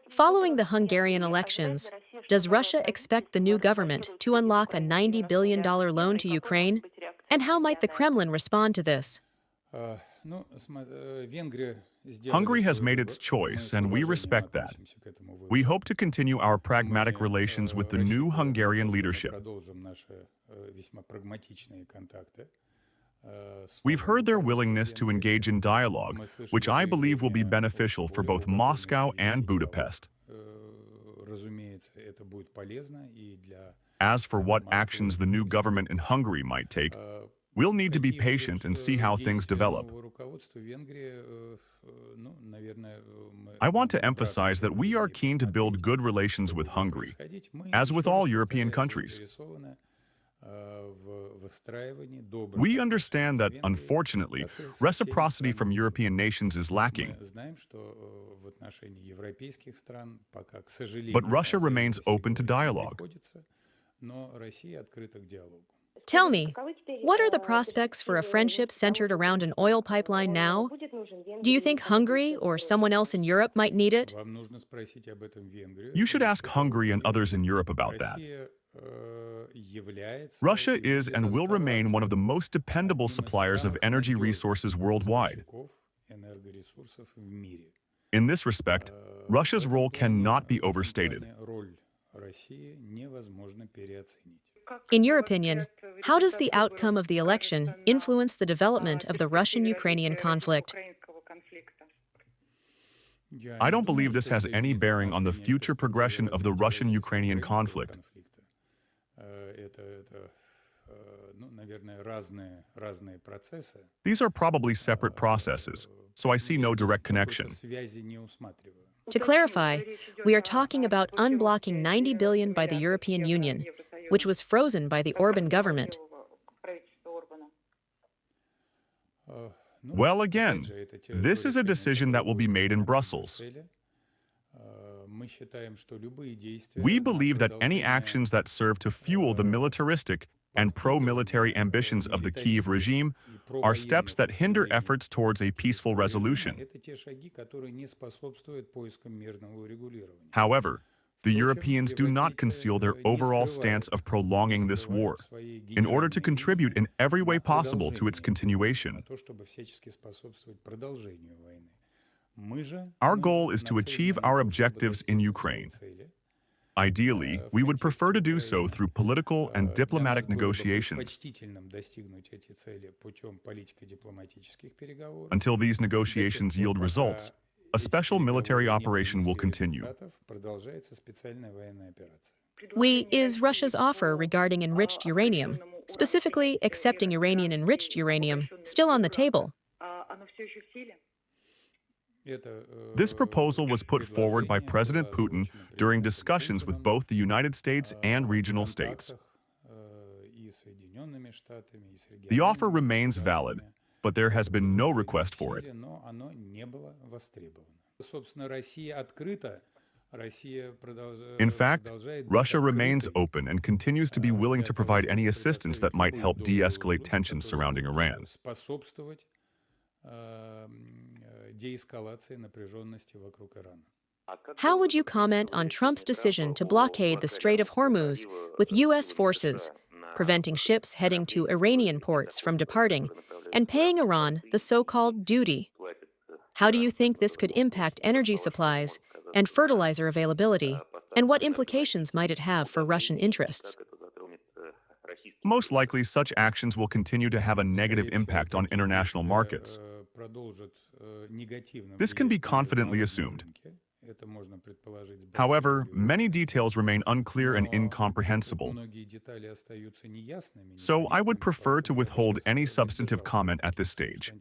Following the Hungarian elections, does Russia expect the new government to unlock a $90 billion loan to Ukraine? And how might the Kremlin respond to this? Hungary has made its choice, and we respect that. We hope to continue our pragmatic relations with the new Hungarian leadership. We've heard their willingness to engage in dialogue, which I believe will be beneficial for both Moscow and Budapest. As for what actions the new government in Hungary might take, we'll need to be patient and see how things develop. I want to emphasize that we are keen to build good relations with Hungary, as with all European countries. We understand that, unfortunately, reciprocity from European nations is lacking. But Russia remains open to dialogue. Tell me, what are the prospects for a friendship centered around an oil pipeline now? Do you think Hungary or someone else in Europe might need it? You should ask Hungary and others in Europe about that. Russia is and will remain one of the most dependable suppliers of energy resources worldwide. In this respect, Russia's role cannot be overstated. In your opinion, how does the outcome of the election influence the development of the Russian-Ukrainian conflict? I don't believe this has any bearing on the future progression of the Russian-Ukrainian conflict. These are probably separate processes, so I see no direct connection. To clarify, we are talking about unblocking $90 billion by the European Union, which was frozen by the Orban government. Well, again, this is a decision that will be made in Brussels. We believe that any actions that serve to fuel the militaristic and pro-military ambitions of the Kyiv regime are steps that hinder efforts towards a peaceful resolution. However, the Europeans do not conceal their overall stance of prolonging this war, in order to contribute in every way possible to its continuation. Our goal is to achieve our objectives in Ukraine. Ideally, we would prefer to do so through political and diplomatic negotiations. Until these negotiations yield results, a special military operation will continue. Is Russia's offer regarding enriched uranium, specifically accepting Iranian enriched uranium, still on the table? This proposal was put forward by President Putin during discussions with both the United States and regional states. The offer remains valid, but there has been no request for it. In fact, Russia remains open and continues to be willing to provide any assistance that might help de-escalate tensions surrounding Iran. How would you comment on Trump's decision to blockade the Strait of Hormuz with U.S. forces, preventing ships heading to Iranian ports from departing, and paying Iran the so-called duty? How do you think this could impact energy supplies and fertilizer availability, and what implications might it have for Russian interests? Most likely, such actions will continue to have a negative impact on international markets. This can be confidently assumed. However, many details remain unclear and incomprehensible. So I would prefer to withhold any substantive comment at this stage.